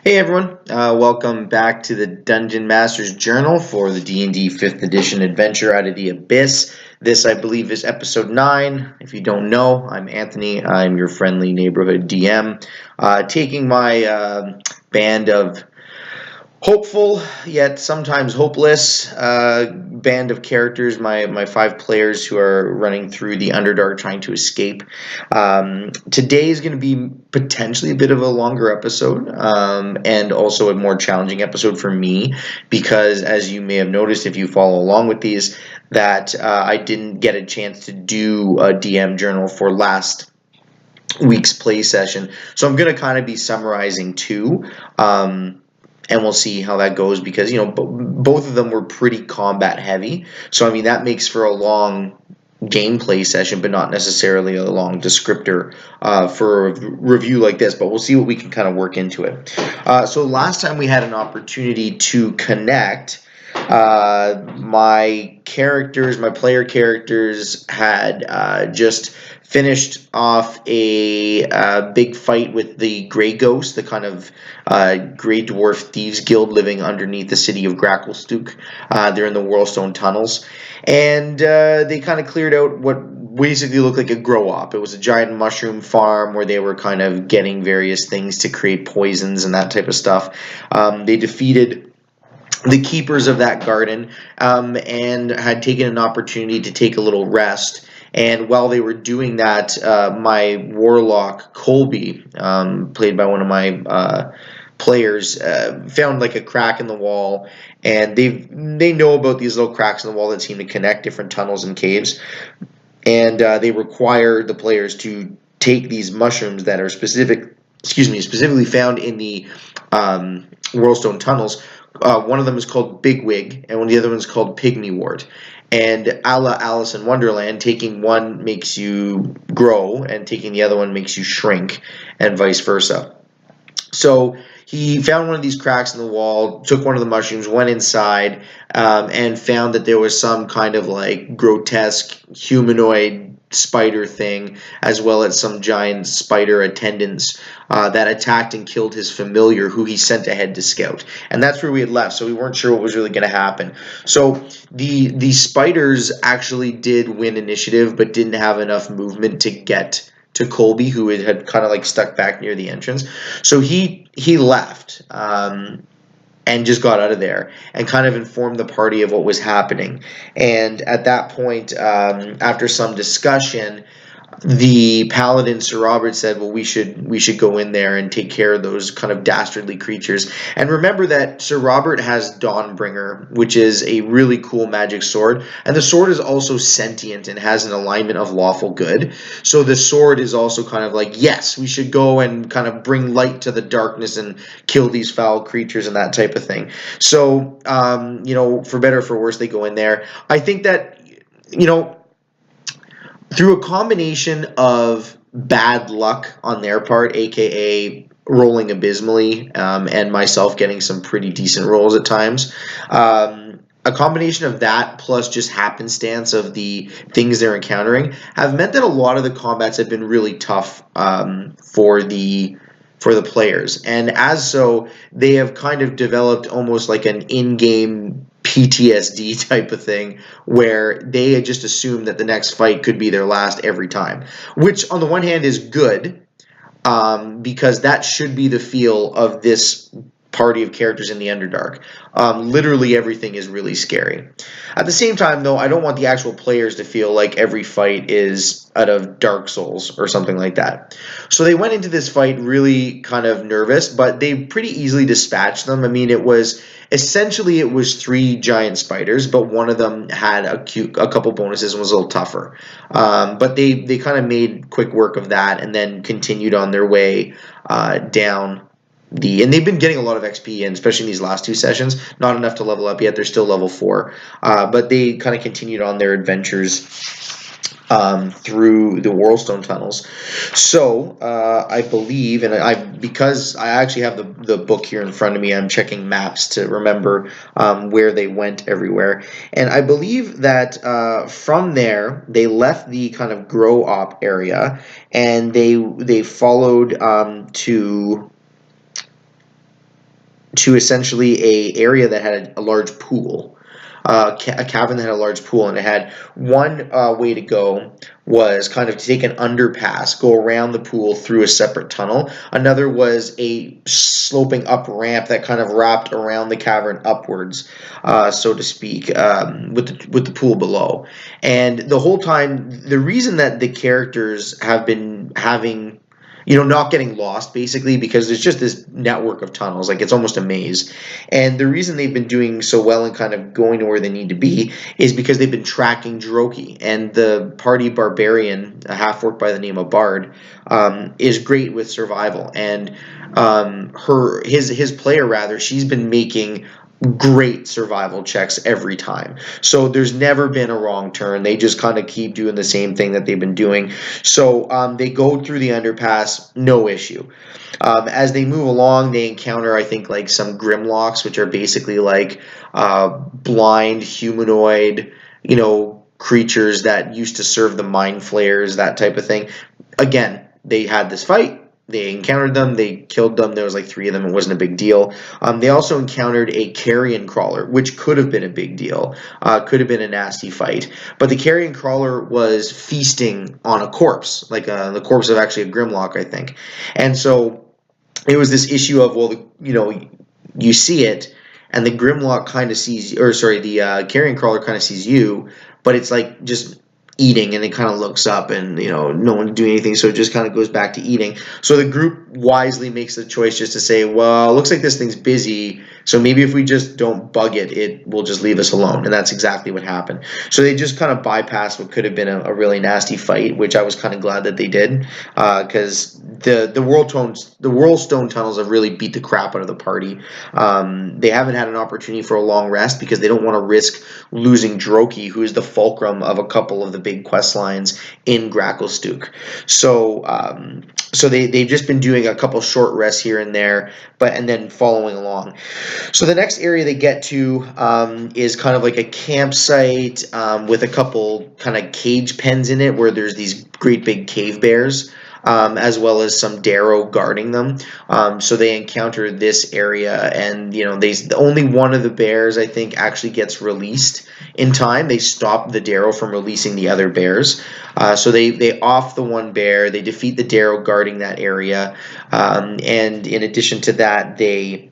Hey everyone, welcome back to the Dungeon Master's Journal for the D&D 5th edition adventure out of the Abyss. This, I believe, is episode 9. If you don't know, I'm Anthony. I'm your friendly neighborhood DM, taking my band of hopeful yet sometimes hopeless band of characters, my 5 players who are running through the Underdark trying to escape. Today is going to be potentially a bit of a longer episode, and also a more challenging episode for me, because as you may have noticed if you follow along with these, that I didn't get a chance to do a DM journal for last week's play session. So I'm going to kind of be summarizing two. And we'll see how that goes because, both of them were pretty combat heavy. So, I mean, that makes for a long gameplay session, but not necessarily a long descriptor for a review like this. But we'll see what we can kind of work into it. So last time we had an opportunity to connect, my player characters had just finished off a big fight with the Grey Ghost, the kind of Grey Dwarf Thieves Guild living underneath the city of Gracklestugh. They're in the Whorlstone tunnels. And they kind of cleared out what basically looked like a grow-op. It was a giant mushroom farm where they were kind of getting various things to create poisons and that type of stuff. They defeated the keepers of that garden, and had taken an opportunity to take a little rest. And while they were doing that, my warlock Colby, played by one of my players, found like a crack in the wall, and they know about these little cracks in the wall that seem to connect different tunnels and caves, and they require the players to take these mushrooms that are specifically found in the Whorlstone tunnels. One of them is called Bigwig, and the other one is called Pygmywort. And a la Alice in Wonderland, taking one makes you grow, and taking the other one makes you shrink, and vice versa. So he found one of these cracks in the wall, took one of the mushrooms, went inside, and found that there was some kind of like grotesque humanoid spider thing, as well as some giant spider attendants that attacked and killed his familiar, who he sent ahead to scout. And that's where we had left, so we weren't sure what was really going to happen. So the spiders actually did win initiative, but didn't have enough movement to get to Colby, who had kind of like stuck back near the entrance. So he left, and just got out of there and kind of informed the party of what was happening. And at that point, after some discussion, the paladin Sir Robert said, well, we should go in there and take care of those kind of dastardly creatures. And remember that Sir Robert has Dawnbringer, which is a really cool magic sword, and the sword is also sentient and has an alignment of lawful good. So the sword is also kind of like, yes, we should go and kind of bring light to the darkness and kill these foul creatures and that type of thing. So for better or for worse, they go in there. I think that through a combination of bad luck on their part, aka rolling abysmally, and myself getting some pretty decent rolls at times, a combination of that plus just happenstance of the things they're encountering have meant that a lot of the combats have been really tough for the players. And as so, they have kind of developed almost like an in-game PTSD type of thing, where they had just assumed that the next fight could be their last every time, which on the one hand is good, because that should be the feel of this party of characters in the Underdark. Literally everything is really scary. At the same time, though, I don't want the actual players to feel like every fight is out of Dark Souls or something like that. So they went into this fight really kind of nervous, but they pretty easily dispatched them. I mean, it was 3 giant spiders, but one of them had a couple bonuses and was a little tougher. But they kind of made quick work of that and then continued on their way down. And they've been getting a lot of XP, and especially in these last 2 sessions, not enough to level up yet. They're still level 4, but they kind of continued on their adventures through the Whorlstone tunnels. So I believe, and because I actually have the book here in front of me, I'm checking maps to remember where they went everywhere. And I believe that from there they left the kind of grow op area, and they followed to to essentially a area that had a large pool, a cavern that had a large pool, and it had one way to go was kind of to take an underpass, go around the pool through a separate tunnel. Another was a sloping up ramp that kind of wrapped around the cavern upwards, so to speak, with the pool below. And the whole time, the reason that the characters have been having, not getting lost, basically, because there's just this network of tunnels, like it's almost a maze. And the reason they've been doing so well and kind of going to where they need to be is because they've been tracking Droki, and the party barbarian, a half-orc by the name of Bard, is great with survival. And his player, rather, she's been making great survival checks every time. So there's never been a wrong turn. They just kind of keep doing the same thing that they've been doing. So they go through the underpass, no issue. As they move along, they encounter, I think, like some Grimlocks, which are basically like blind humanoid, creatures that used to serve the mind flayers, that type of thing. Again, they had this fight. They encountered them, they killed them, there was like 3 of them, it wasn't a big deal. They also encountered a carrion crawler, which could have been a big deal, could have been a nasty fight. But the carrion crawler was feasting on a corpse, like the corpse of actually a Grimlock, I think. And so it was this issue of, well, you see it, and the Grimlock kind of sees, the carrion crawler kind of sees you, but it's like just eating, and it kind of looks up, and no one's doing anything, so it just kind of goes back to eating. So the group wisely makes the choice just to say, well, it looks like this thing's busy, so maybe if we just don't bug it, it will just leave us alone. And that's exactly what happened. So they just kind of bypassed what could have been a really nasty fight, which I was kind of glad that they did, because the Whorlstone tunnels have really beat the crap out of the party. They haven't had an opportunity for a long rest because they don't want to risk losing Droki, who is the fulcrum of a couple of the big quest lines in Gracklestugh. So they've just been doing a couple short rests here and there, and then following along. So the next area they get to is kind of like a campsite with a couple kind of cage pens in it, where there's these great big cave bears, as well as some Darrow guarding them. So they encounter this area, and only one of the bears, I think, actually gets released in time. They stop the Darrow from releasing the other bears. So they off the one bear, they defeat the Darrow guarding that area, and in addition to that, they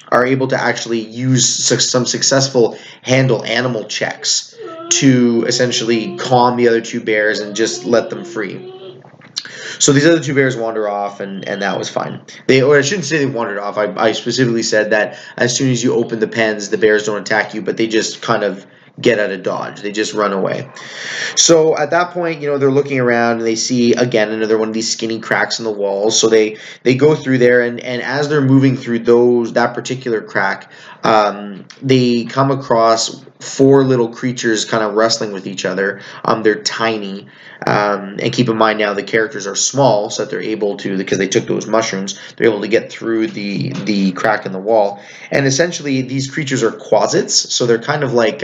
are able to actually use some successful handle animal checks to essentially calm the other 2 bears and just let them free. So these other 2 bears wander off, and that was fine. Or I shouldn't say they wandered off. I specifically said that as soon as you open the pens, the bears don't attack you, but they just kind of get out of dodge. They just run away. So at that point, they're looking around, and they see, again, another one of these skinny cracks in the walls. So they go through there, and as they're moving through that particular crack, they come across 4 little creatures kind of wrestling with each other. They're tiny, and keep in mind now the characters are small, so that they're able to, because they took those mushrooms, they're able to get through the crack in the wall. And essentially these creatures are quasits, so they're kind of like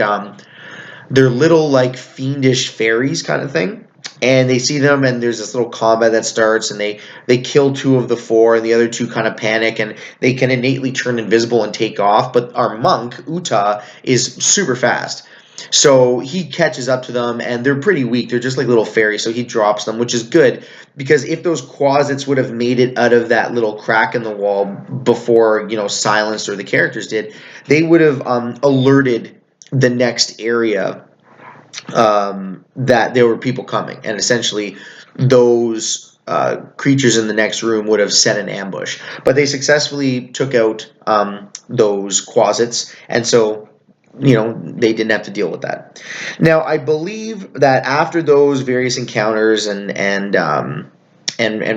they're little like fiendish fairies kind of thing. And they see them, and there's this little combat that starts, and they kill 2 of the 4, and the other 2 kind of panic, and they can innately turn invisible and take off. But our monk, Uta, is super fast. So he catches up to them, and they're pretty weak. They're just like little fairies, so he drops them, which is good, because if those quasits would have made it out of that little crack in the wall before, Silenced or the characters did, they would have alerted the next area that there were people coming, and essentially those creatures in the next room would have set an ambush. But they successfully took out those quasits, and so they didn't have to deal with that. Now, I believe that after those various encounters and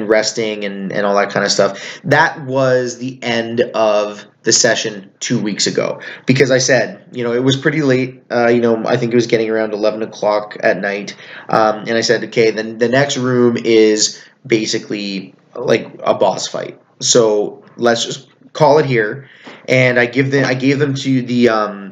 resting and all that kind of stuff, that was the end of the session 2 weeks ago. Because I said, it was pretty late. I think it was getting around 11 o'clock at night. And I said, okay, then the next room is basically like a boss fight. So let's just call it here. And I gave them to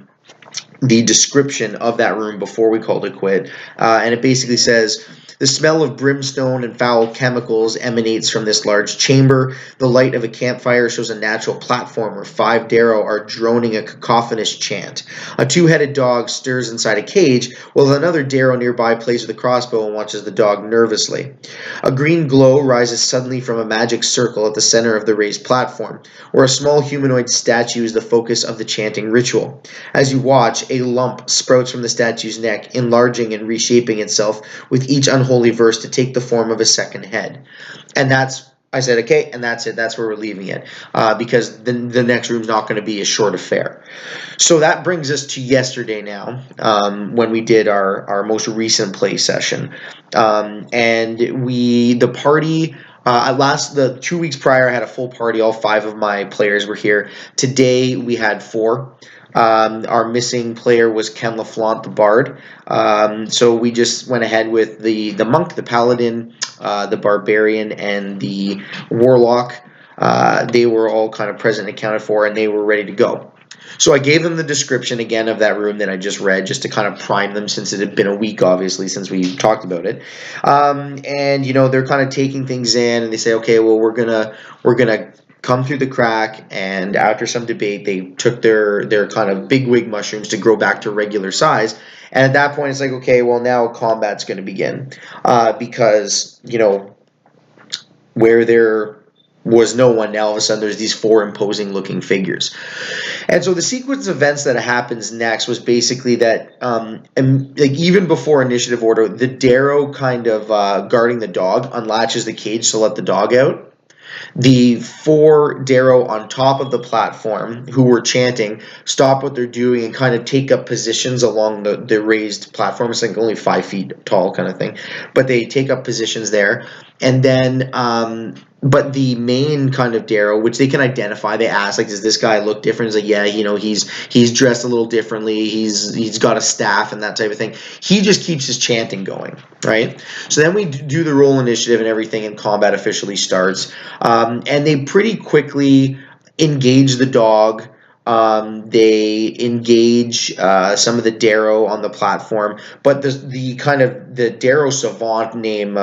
the description of that room before we called it quit, and it basically says, the smell of brimstone and foul chemicals emanates from this large chamber. The light of a campfire shows a natural platform where 5 Darrow are droning a cacophonous chant. A 2-headed dog stirs inside a cage, while another Darrow nearby plays with a crossbow and watches the dog nervously. A green glow rises suddenly from a magic circle at the center of the raised platform, where a small humanoid statue is the focus of the chanting ritual. As you watch, a lump sprouts from the statue's neck, enlarging and reshaping itself with each unholy verse to take the form of a second head. And I said, okay, and that's it. That's where we're leaving it, because the next room's not going to be a short affair. So that brings us to yesterday now, when we did our most recent play session. And the party... the 2 weeks prior, I had a full party. All 5 of my players were here. Today, we had 4. Our missing player was Ken LaFlaunt, the Bard. So we just went ahead with the Monk, the Paladin, the Barbarian, and the Warlock. They were all kind of present and accounted for, and they were ready to go. So I gave them the description again of that room that I just read, just to kind of prime them, since it had been a week, obviously, since we talked about it. And, you know, they're kind of taking things in, and they say, okay, well, we're gonna come through the crack. And after some debate, they took their kind of bigwig mushrooms to grow back to regular size. And at that point, it's like, okay, well, now combat's going to begin, because, you know, where there was no one, now all of a sudden there's these 4 imposing looking figures. And so the sequence of events that happens next was basically that, like, even before initiative order, the Darrow kind of guarding the dog unlatches the cage to let the dog out. The 4 Darrow on top of the platform who were chanting stop what they're doing and kind of take up positions along the raised platform. It's like only 5 feet tall kind of thing, but they take up positions there. And then but the main kind of Darrow, which they can identify, they ask, like, does this guy look different? He's like, yeah, you know, he's dressed a little differently. He's got a staff and that type of thing. He just keeps his chanting going, right? So then we do the roll initiative and everything, and combat officially starts. And they pretty quickly engage the dog. They engage some of the Darrow on the platform, but the Darrow savant name,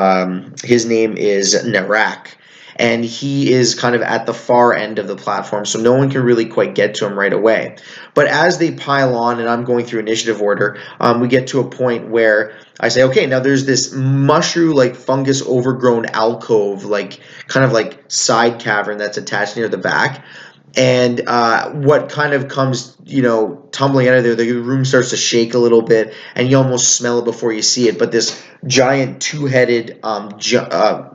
his name is Narak. And he is kind of at the far end of the platform, so no one can really quite get to him right away. But as they pile on, and I'm going through initiative order, we get to a point where I say, okay, now there's this mushroom, like fungus overgrown alcove, like kind of like side cavern that's attached near the back. And what kind of comes, you know, tumbling out of there, the room starts to shake a little bit, and you almost smell it before you see it. But this giant two-headed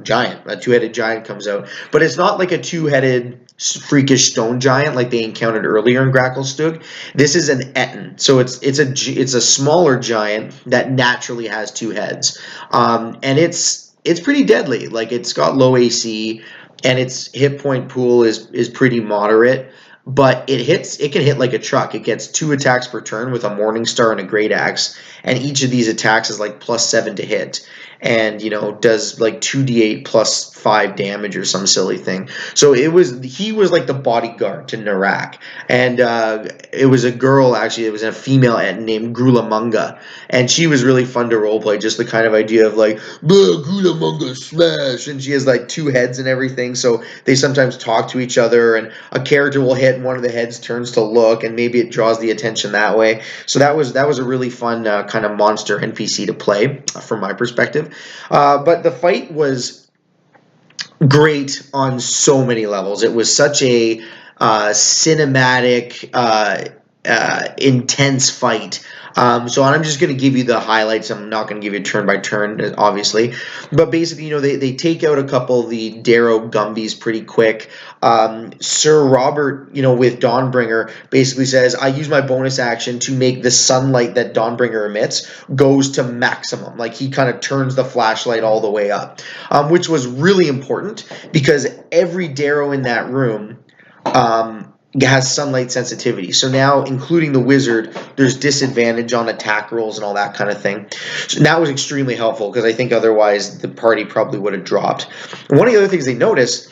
giant comes out. But it's not like a two-headed freakish stone giant like they encountered earlier in Gracklestugh. This is an Etin, so it's a smaller giant that naturally has 2 heads, and it's pretty deadly. Like, it's got low AC. And its hit point pool is pretty moderate, but it can hit like a truck. It gets 2 attacks per turn with a Morning Star and a Great Axe, and each of these attacks is like +7 to hit, and, you know, does like 2d8 plus 5 damage or some silly thing. So he was like the bodyguard to Narak, and it was a girl, actually. It was a female named Grulamunga, and she was really fun to roleplay. Just the kind of idea of like, Grulamunga smash, and she has like 2 heads and everything. So they sometimes talk to each other, and a character will hit, and one of the heads turns to look, and maybe it draws the attention that way. So that was a really fun kind of monster NPC to play from my perspective. But the fight was great on so many levels. It was such a cinematic, intense fight. So I'm just going to give you the highlights. I'm not going to give you turn by turn, obviously. But basically, you know, they take out a couple of the Darrow Gumbies pretty quick. Sir Robert, you know, with Dawnbringer, basically says, I use my bonus action to make the sunlight that Dawnbringer emits goes to maximum. Like, he kind of turns the flashlight all the way up, which was really important because every Darrow in that room has sunlight sensitivity. So now, including the wizard, there's disadvantage on attack rolls and all that kind of thing. So that was extremely helpful because I think otherwise the party probably would have dropped. And one of the other things they noticed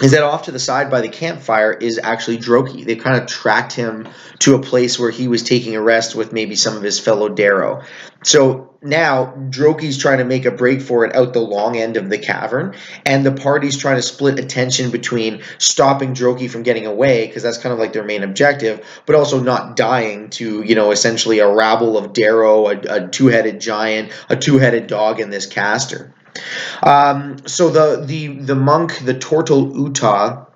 is that off to the side by the campfire is actually Droki. They kind of tracked him to a place where he was taking a rest with maybe some of his fellow Darrow. So now Droki's trying to make a break for it out the long end of the cavern, and the party's trying to split attention between stopping Droki from getting away, because that's kind of like their main objective, but also not dying to, essentially a rabble of Darrow, a two-headed giant, a two-headed dog, and this caster. So the monk, the Tortle Utah,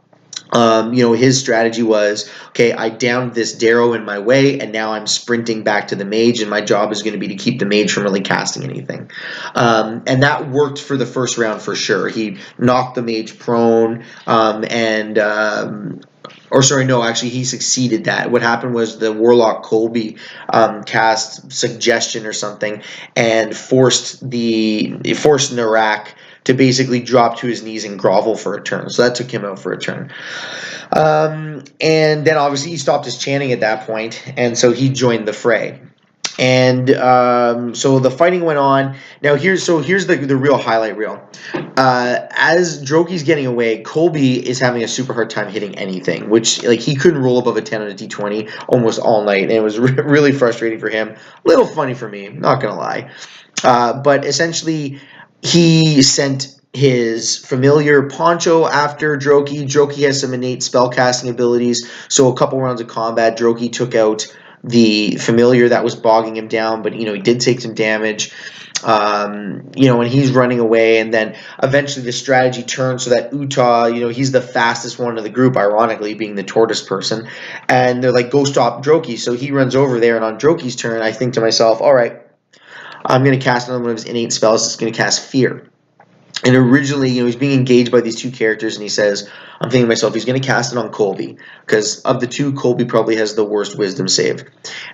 his strategy was, okay, I downed this Darrow in my way, and now I'm sprinting back to the mage, and my job is going to be to keep the mage from really casting anything. And that worked for the first round for sure. He knocked the mage prone, he succeeded that. What happened was the warlock Colby cast suggestion or something and forced Narak to basically drop to his knees and grovel for a turn. So that took him out for a turn. And then obviously he stopped his chanting at that point, and so he joined the fray. And so the fighting went on. Now here's the real highlight reel. As Droki's getting away, Colby is having a super hard time hitting anything, which he couldn't roll above a 10 on a d20 almost all night, and it was really frustrating for him. A little funny for me, not gonna lie. But essentially, he sent his familiar Poncho after Droki. Droki has some innate spellcasting abilities, so a couple rounds of combat, Droki took out the familiar that was bogging him down, but he did take some damage. And he's running away, and then eventually the strategy turns so that Utah, he's the fastest one of the group, ironically, being the tortoise person, and they're like, go stop Droki. So he runs over there, and on Droki's turn, I think to myself, all right, I'm going to cast another one of his innate spells. It's going to cast Fear. And originally, he's being engaged by these two characters, and he says, I'm thinking to myself, he's going to cast it on Colby, because of the two, Colby probably has the worst wisdom save.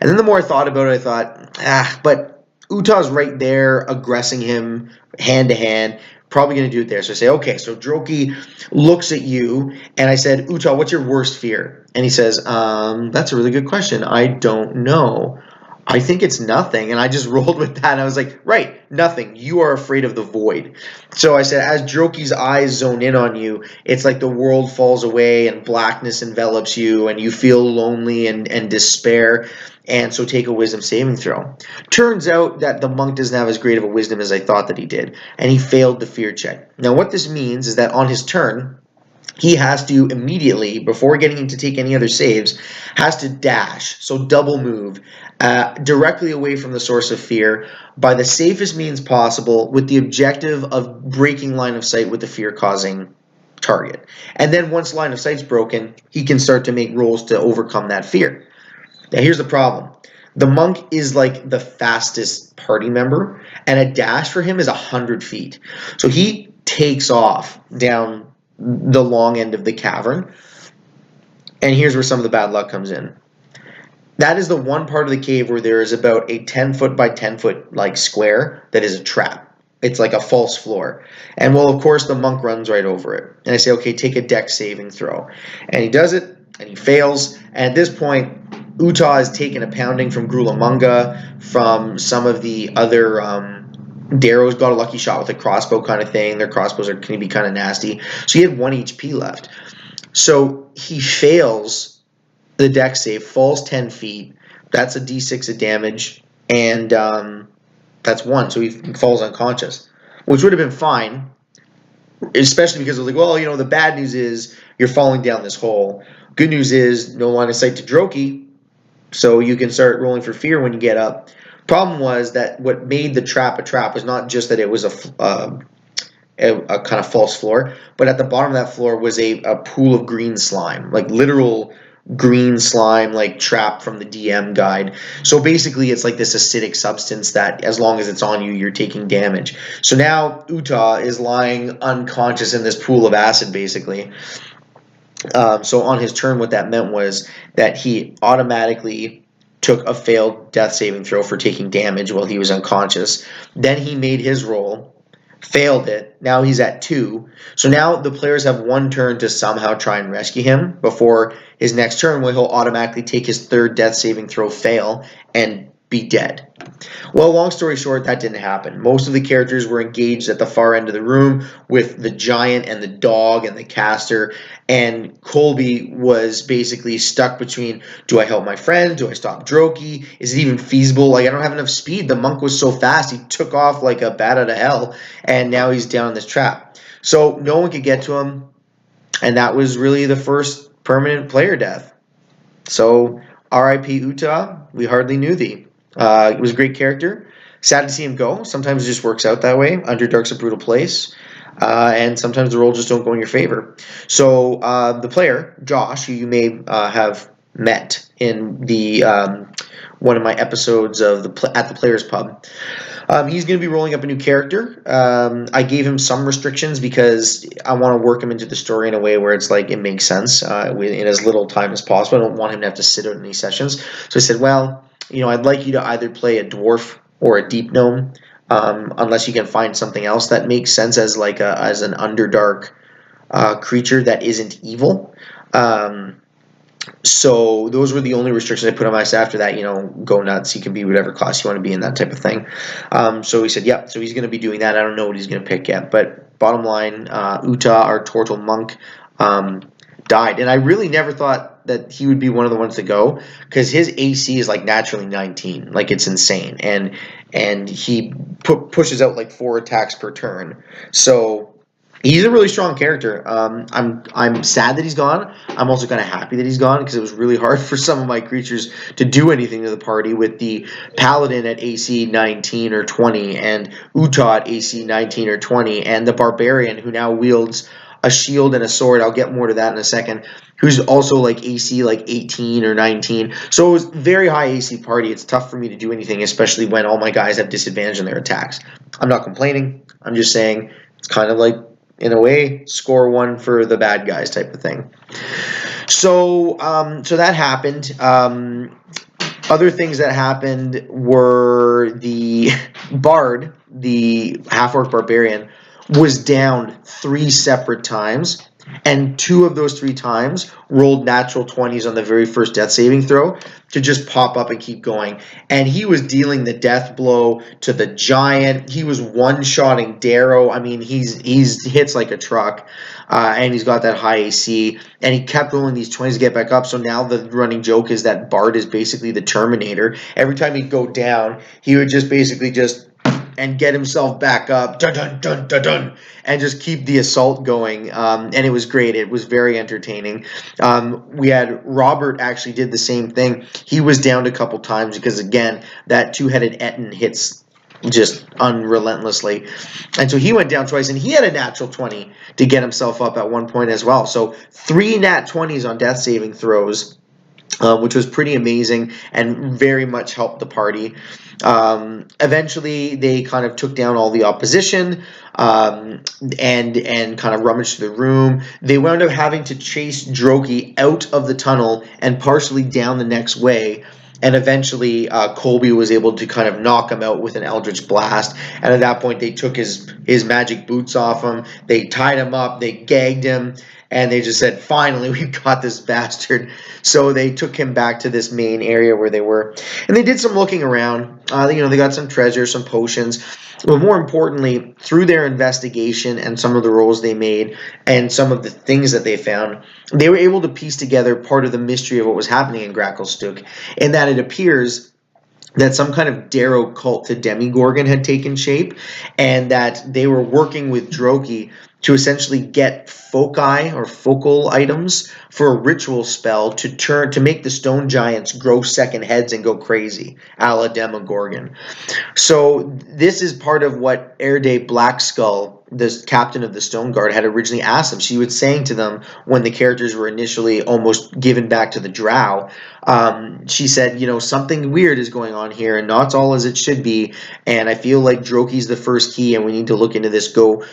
And then the more I thought about it, I thought, but Utah's right there, aggressing him hand to hand, probably going to do it there. So I say, okay, so Droki looks at you, and I said, Utah, what's your worst fear? And he says, that's a really good question. I don't know. I think it's nothing. And I just rolled with that. And I was like, right, nothing. You are afraid of the void. So I said, as Droki's eyes zone in on you, it's like the world falls away and blackness envelops you and you feel lonely and despair. And so take a wisdom saving throw. Turns out that the monk doesn't have as great of a wisdom as I thought that he did. And he failed the fear check. Now what this means is that on his turn, he has to immediately, before getting to take any other saves, has to dash, so double move, directly away from the source of fear by the safest means possible with the objective of breaking line of sight with the fear-causing target. And then once line of sight's broken, he can start to make rolls to overcome that fear. Now here's the problem. The monk is like the fastest party member, and a dash for him is 100 feet. So he takes off down the long end of the cavern, and here's where some of the bad luck comes in. That is the one part of the cave where there is about a 10 foot by 10 foot like square that is a trap. It's like a false floor. And well, of course, the monk runs right over it. And I say, okay, take a dex saving throw. And he does it, and he fails. And at this point, Utah has taken a pounding from Grulamunga, from some of the other Darrow's got a lucky shot with a crossbow kind of thing. Their crossbows can be kind of nasty. So he had 1 HP left. So he fails the dex save, falls 10 feet. That's a d6 of damage, and that's 1. So he falls unconscious, which would have been fine, especially because I was like, well, the bad news is you're falling down this hole. Good news is no line of sight to Droki, so you can start rolling for fear when you get up. Problem was that what made the trap a trap was not just that it was a kind of false floor, but at the bottom of that floor was a pool of green slime, like literal green slime, like trap from the DM guide. So basically it's like this acidic substance that as long as it's on you, you're taking damage. So now Utah is lying unconscious in this pool of acid, basically. So on his turn, what that meant was that he automatically took a failed death saving throw for taking damage while he was unconscious. Then he made his roll, failed it. Now he's at 2. So now the players have 1 turn to somehow try and rescue him before his next turn, where he'll automatically take his 3rd death saving throw fail and be dead. Well, long story short, that didn't happen. Most of the characters were engaged at the far end of the room with the giant and the dog and the caster, and Colby was basically stuck between, do I help my friend? Do I stop Droki? Is it even feasible? Like, I don't have enough speed. The monk was so fast, he took off like a bat out of hell, and now he's down in this trap. So no one could get to him, and that was really the first permanent player death. So R.I.P. Utah, we hardly knew thee. It was a great character. Sad to see him go. Sometimes it just works out that way. Underdark's a brutal place. And sometimes the roles just don't go in your favor. So the player, Josh, who you may have met in the one of my episodes of at the Players Pub, he's going to be rolling up a new character. I gave him some restrictions because I want to work him into the story in a way where it's like it makes sense in as little time as possible. I don't want him to have to sit out in these sessions. So I said, well, I'd like you to either play a dwarf or a deep gnome, unless you can find something else that makes sense as as an underdark creature that isn't evil. So those were the only restrictions I put on my staff. After that, go nuts. You can be whatever class you want to be in, that type of thing. So he said, yeah, so he's going to be doing that. I don't know what he's going to pick yet. But bottom line, Utah, our Tortle monk, died. And I really never thought that he would be one of the ones to go, because his AC is like naturally 19. Like, it's insane. And he pushes out like 4 attacks per turn. So he's a really strong character. I'm sad that he's gone. I'm also kind of happy that he's gone, because it was really hard for some of my creatures to do anything to the party with the Paladin at AC 19 or 20 and Utah at AC 19 or 20 and the Barbarian, who now wields a shield and a sword. I'll get more to that in a second. Who's also like AC like 18 or 19. So it was very high AC party. It's tough for me to do anything, especially when all my guys have disadvantage on their attacks. I'm not complaining. I'm just saying it's kind of like, in a way, score 1 for the bad guys type of thing. So that happened. Other things that happened were the Bard, the half-orc barbarian, was down 3 separate times, and 2 of those 3 times rolled natural 20s on the very first death saving throw to just pop up and keep going. And he was dealing the death blow to the giant. He was one-shotting Darrow. I mean, he's hits like a truck, and he's got that high AC. And he kept rolling these 20s to get back up. So now the running joke is that Bard is basically the Terminator. Every time he'd go down, he would just basically and get himself back up, dun, dun, dun, dun, dun, and just keep the assault going. And it was great. It was very entertaining. We had Robert actually did the same thing. He was downed a couple times because, again, that 2-headed Etten hits just unrelentlessly. And so he went down twice, and he had a natural 20 to get himself up at one point as well. So 3 nat 20s on death saving throws, which was pretty amazing and very much helped the party. Eventually, they kind of took down all the opposition and kind of rummaged through the room. They wound up having to chase Droki out of the tunnel and partially down the next way. And eventually, Colby was able to kind of knock him out with an Eldritch Blast. And at that point, they took his magic boots off him. They tied him up. They gagged him. And they just said, finally, we've got this bastard. So they took him back to this main area where they were. And they did some looking around. They got some treasure, some potions. But more importantly, through their investigation and some of the rolls they made and some of the things that they found, they were able to piece together part of the mystery of what was happening in Gracklestugh. And that it appears that some kind of Darrow cult to Demigorgon had taken shape, and that they were working with Droki to essentially get foci or focal items for a ritual spell to make the stone giants grow second heads and go crazy, a la Demogorgon. So this is part of what Erday Blackskull, the captain of the Stone Guard, had originally asked them. She was saying to them when the characters were initially almost given back to the Drow, she said, something weird is going on here and not all as it should be. And I feel like Droki's the first key and we need to look into this. Go,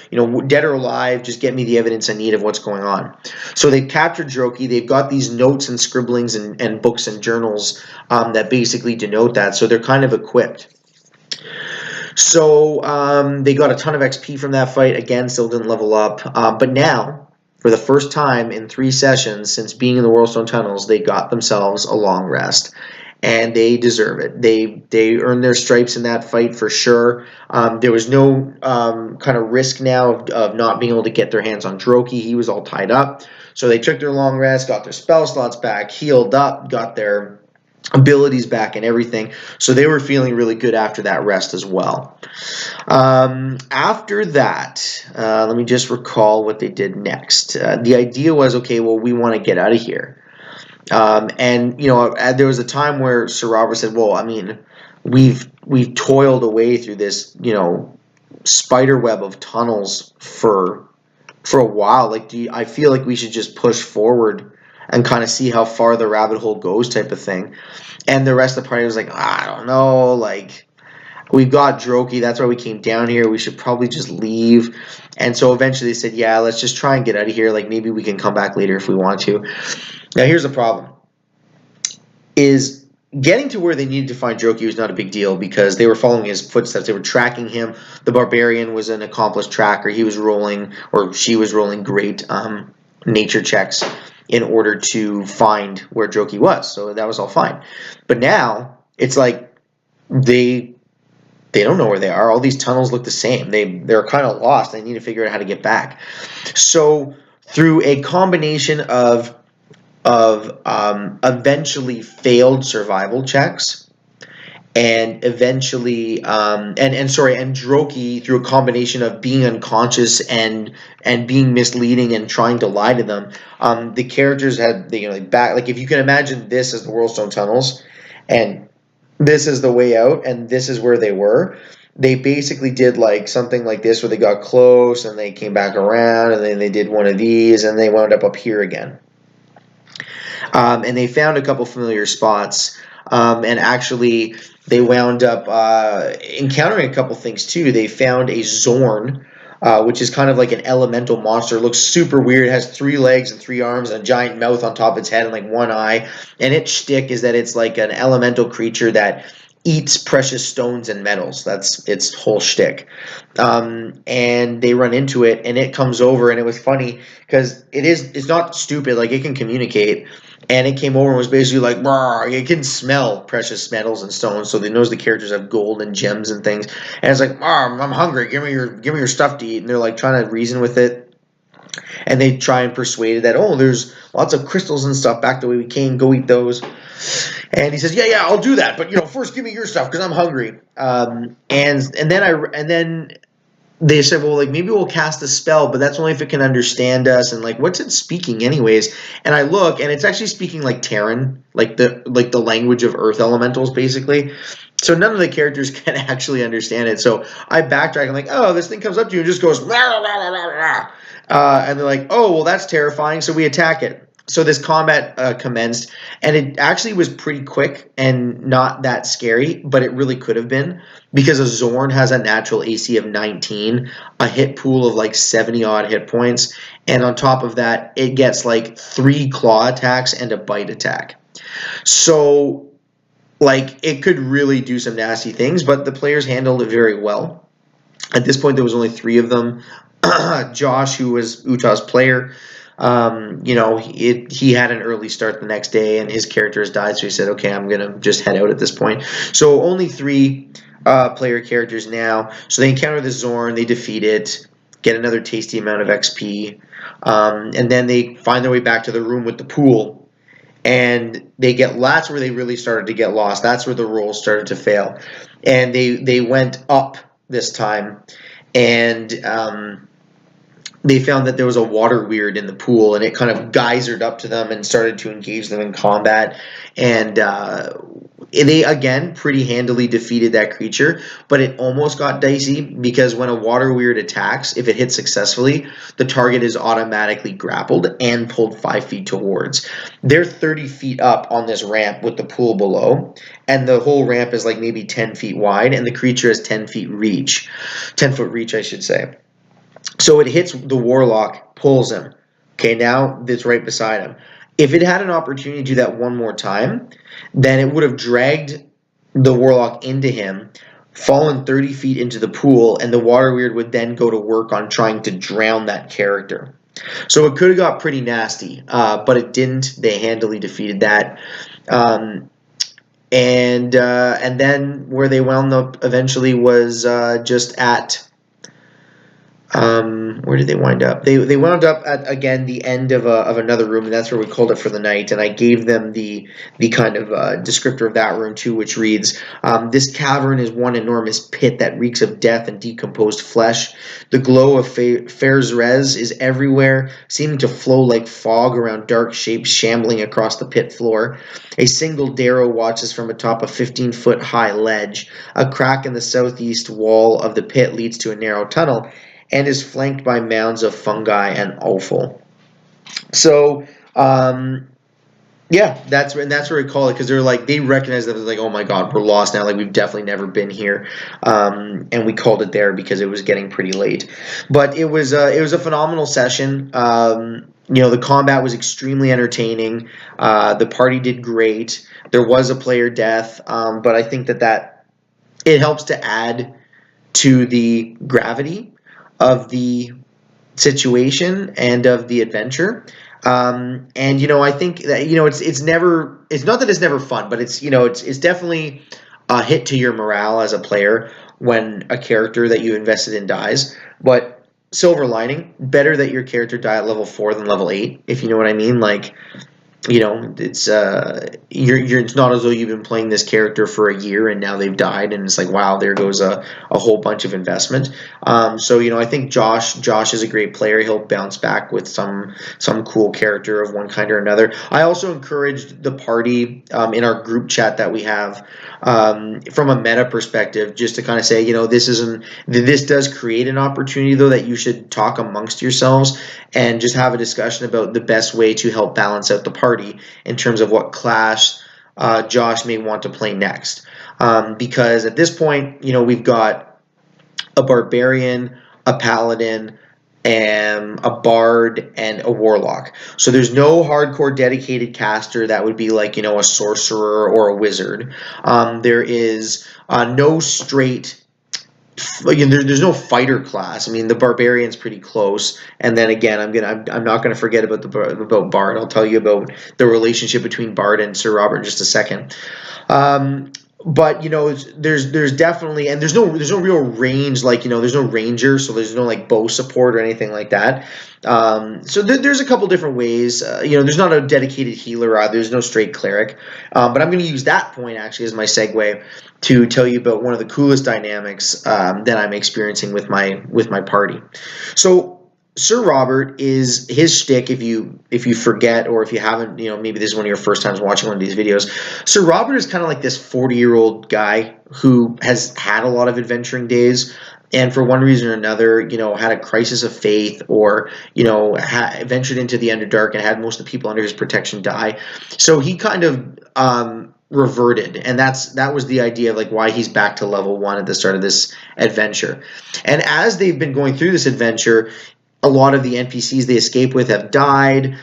dead or alive, just get me the evidence I need of what's going on. So they've captured Droki. They've got these notes and scribblings and books and journals that basically denote that. So they're kind of equipped. So they got a ton of XP from that fight. Again, still didn't level up. But now, for the first time in 3 sessions since being in the Whorlstone tunnels, they got themselves a long rest. and they deserve it. They earned their stripes in that fight for sure. There was no kind of risk now of not being able to get their hands on Droki. He was all tied up. So they took their long rest, got their spell slots back, healed up, got their abilities back and everything. So they were feeling really good after that rest as well. After that, let me just recall what they did next. The idea was, okay, well, we want to get out of here. And you know, there was a time where Sir Robert said, well, I mean, we've toiled away through this, you know, spider web of tunnels for a while. Like, I feel like we should just push forward and kind of see how far the rabbit hole goes, type of thing. And the rest of the party was like, I don't know, like, we've got Droki, that's why we came down here, we should probably just leave. And so eventually they said, yeah, let's just try and get out of here, like, maybe we can come back later if we want to. Now here's the problem, is getting to where they needed to find Droki was not a big deal because they were following his footsteps. They were tracking him. The barbarian was an accomplished tracker. He was rolling, or she was rolling great nature checks in order to find where Droki was. So that was all fine. But now it's like they don't know where they are. All these tunnels look the same. They're kind of lost. They need to figure out how to get back. So through a combination of eventually failed survival checks, and eventually and Droki, through a combination of being unconscious and being misleading and trying to lie to them, the characters had, you know, back, like, if you can imagine this as the Whorlstone tunnels, and this is the way out, and this is where they were. They basically did like something like this, where they got close and they came back around, and then they did one of these, and they wound up here again. And they found a couple familiar spots, and actually they wound up encountering a couple things too. They found a Zorn, which is kind of like an elemental monster. It looks super weird. It has 3 legs and 3 arms and a giant mouth on top of its head and like 1 eye. And its shtick is that it's like an elemental creature that eats precious stones and metals. That's its whole shtick. And they run into it, and it comes over, and it was funny because it's not stupid. Like, it can communicate. And it came over and was basically like, it can smell precious metals and stones, so it knows the characters have gold and gems and things. And it's like, I'm hungry. Give me your stuff to eat. And they're like trying to reason with it, and they try and persuade it that, oh, there's lots of crystals and stuff back the way we came. Go eat those. And he says, yeah, I'll do that. But, you know, first give me your stuff because I'm hungry. And then they said, well, like, maybe we'll cast a spell, but that's only if it can understand us. And like, what's it speaking anyways? And I look, and it's actually speaking like Terran, like the language of Earth elementals, basically. So none of the characters can actually understand it. So I backtrack. I'm like, oh, this thing comes up to you and just goes, rah, rah, rah, rah, rah. And they're like, oh, well, that's terrifying. So we attack it. So this combat commenced, and it actually was pretty quick and not that scary, but it really could have been, because a Zorn has a natural AC of 19, a hit pool of like 70-odd hit points, and on top of that, it gets like 3 claw attacks and a bite attack. So, like, it could really do some nasty things, but the players handled it very well. At this point, there was only 3 of them. Josh, who was Utah's player, you know, he had an early start the next day, and his character has died, so he said, okay, I'm going to just head out at this point. So only 3 player characters now. So they encounter the Zorn, they defeat it, get another tasty amount of XP, and then they find their way back to the room with the pool, and that's where they really started to get lost. That's where the rolls started to fail. And they went up this time, and they found that there was a water weird in the pool, and it kind of geysered up to them and started to engage them in combat. And they, again, pretty handily defeated that creature, but it almost got dicey, because when a water weird attacks, if it hits successfully, the target is automatically grappled and pulled 5 feet towards. They're 30 feet up on this ramp with the pool below, and the whole ramp is like maybe 10 feet wide, and the creature has 10 foot reach, I should say. So it hits the warlock, pulls him. Okay, now it's right beside him. If it had an opportunity to do that one more time, then it would have dragged the warlock into him, fallen 30 feet into the pool, and the water weird would then go to work on trying to drown that character. So it could have got pretty nasty, but it didn't. They handily defeated that. and then where they wound up eventually was just at where did they wind up? They wound up at, again, the end of another room, and that's where we called it for the night. And I gave them the kind of descriptor of that room too, which reads: "This cavern is one enormous pit that reeks of death and decomposed flesh. The glow of Fair's Res is everywhere, seeming to flow like fog around dark shapes shambling across the pit floor. A single Darrow watches from atop a 15-foot high ledge. A crack in the southeast wall of the pit leads to a narrow tunnel, and is flanked by mounds of fungi and offal." So, yeah, that's where we call it, because they recognize that, like, oh my god, we're lost now. Like, we've definitely never been here, and we called it there because it was getting pretty late. But it was a phenomenal session. The combat was extremely entertaining. The party did great. There was a player death, but I think that it helps to add to the gravity of the situation and of the adventure. And I think that it's not that it's never fun, but it's definitely a hit to your morale as a player when a character that you invested in dies. But silver lining, better that your character die at level 4 than level 8, if you know what I mean. Like, it's it's not as though you've been playing this character for a year and now they've died, and it's like, wow, there goes a whole bunch of investment. So I think Josh is a great player. He'll bounce back with some cool character of one kind or another. I also encouraged the party in our group chat that we have, from a meta perspective, just to kind of say, this does create an opportunity, though, that you should talk amongst yourselves and just have a discussion about the best way to help balance out the party in terms of what class Josh may want to play next. Because at this point, we've got a barbarian, a paladin, and a bard, and a warlock. So there's no hardcore dedicated caster that would be like, a sorcerer or a wizard. There is no straight, there's no fighter class. I mean, the barbarian's pretty close, and then again, I'm not gonna forget about Bard. I'll tell you about the relationship between Bard and Sir Robert in just a second. But there's definitely, and there's no real range, like, there's no ranger, so there's no like bow support or anything like that. So there's a couple different ways. There's not a dedicated healer either. There's no straight cleric. But I'm going to use that point actually as my segue to tell you about one of the coolest dynamics that I'm experiencing with my party. So Sir Robert, is his shtick, if you forget, or if you haven't, maybe this is one of your first times watching one of these videos. Sir Robert is kind of like this 40-year-old guy who has had a lot of adventuring days, and for one reason or another, had a crisis of faith, or ventured into the Underdark and had most of the people under his protection die. So he kind of reverted, and that was the idea of like why he's back to level 1 at the start of this adventure. And as they've been going through this adventure, a lot of the NPCs they escape with have died.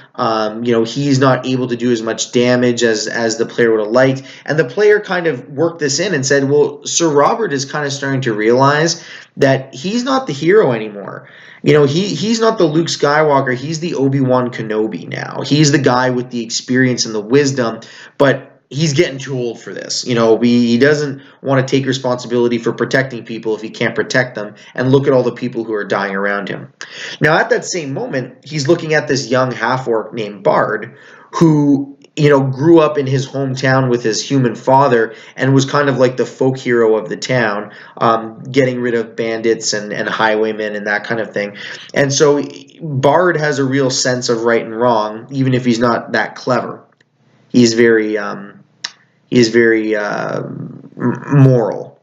He's not able to do as much damage as the player would have liked. And the player kind of worked this in and said, well, Sir Robert is kind of starting to realize that he's not the hero anymore. He's not the Luke Skywalker. He's the Obi-Wan Kenobi now. He's the guy with the experience and the wisdom, but he's getting too old for this. He doesn't want to take responsibility for protecting people if he can't protect them, and look at all the people who are dying around him. Now, at that same moment, he's looking at this young half-orc named Bard, who, grew up in his hometown with his human father and was kind of like the folk hero of the town, getting rid of bandits and highwaymen and that kind of thing. And so Bard has a real sense of right and wrong, even if he's not that clever. He's very moral.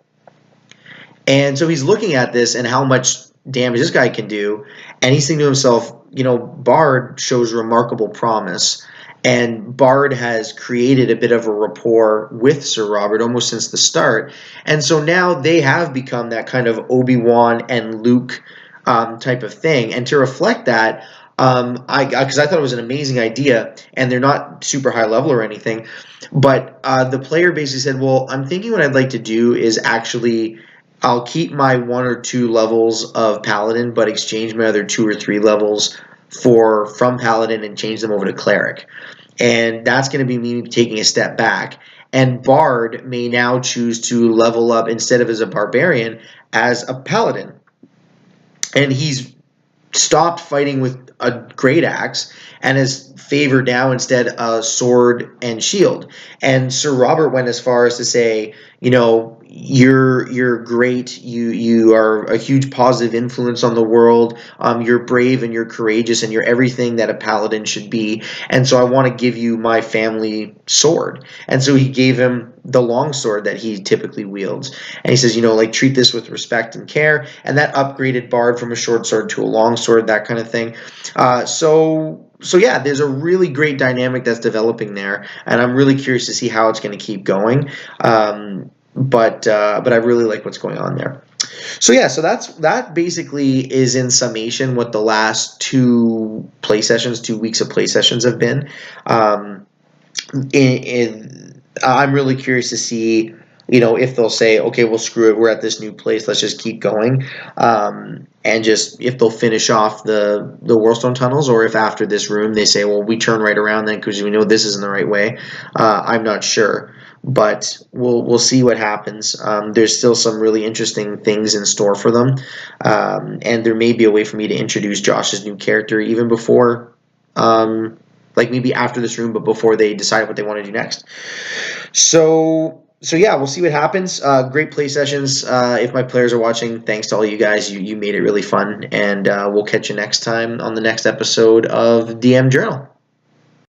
And so he's looking at this and how much damage this guy can do, and he's thinking to himself, Bard shows remarkable promise, and Bard has created a bit of a rapport with Sir Robert almost since the start. And so now they have become that kind of Obi-Wan and Luke type of thing. And to reflect that, because I thought it was an amazing idea, and they're not super high level or anything, but the player basically said, well, I'm thinking what I'd like to do is actually, I'll keep my 1 or 2 levels of Paladin, but exchange my other 2 or 3 levels from Paladin and change them over to Cleric. And that's going to be me taking a step back. and Bard may now choose to level up instead of as a barbarian as a paladin. And he's stopped fighting with a great axe and has favored now instead a sword and shield. And Sir Robert went as far as to say, you're great. You are a huge positive influence on the world. You're brave and you're courageous and you're everything that a paladin should be. And so I want to give you my family sword. And so he gave him the long sword that he typically wields. And he says, treat this with respect and care. And that upgraded Bard from a short sword to a long sword, that kind of thing. So yeah, there's a really great dynamic that's developing there, and I'm really curious to see how it's going to keep going. But I really like what's going on there. So yeah, so that basically is in summation what the last 2 weeks of play sessions have been. I'm really curious to see, if they'll say, okay, well, screw it, we're at this new place, let's just keep going, and just if they'll finish off the Whorlstone tunnels, or if after this room they say, well, we turn right around then because we know this isn't the right way. I'm not sure, but we'll see what happens. There's still some really interesting things in store for them, and there may be a way for me to introduce Josh's new character even before, maybe after this room, but before they decide what they want to do next. So yeah, we'll see what happens. Great play sessions. If my players are watching, thanks to all you guys. You made it really fun, and we'll catch you next time on the next episode of DM Journal.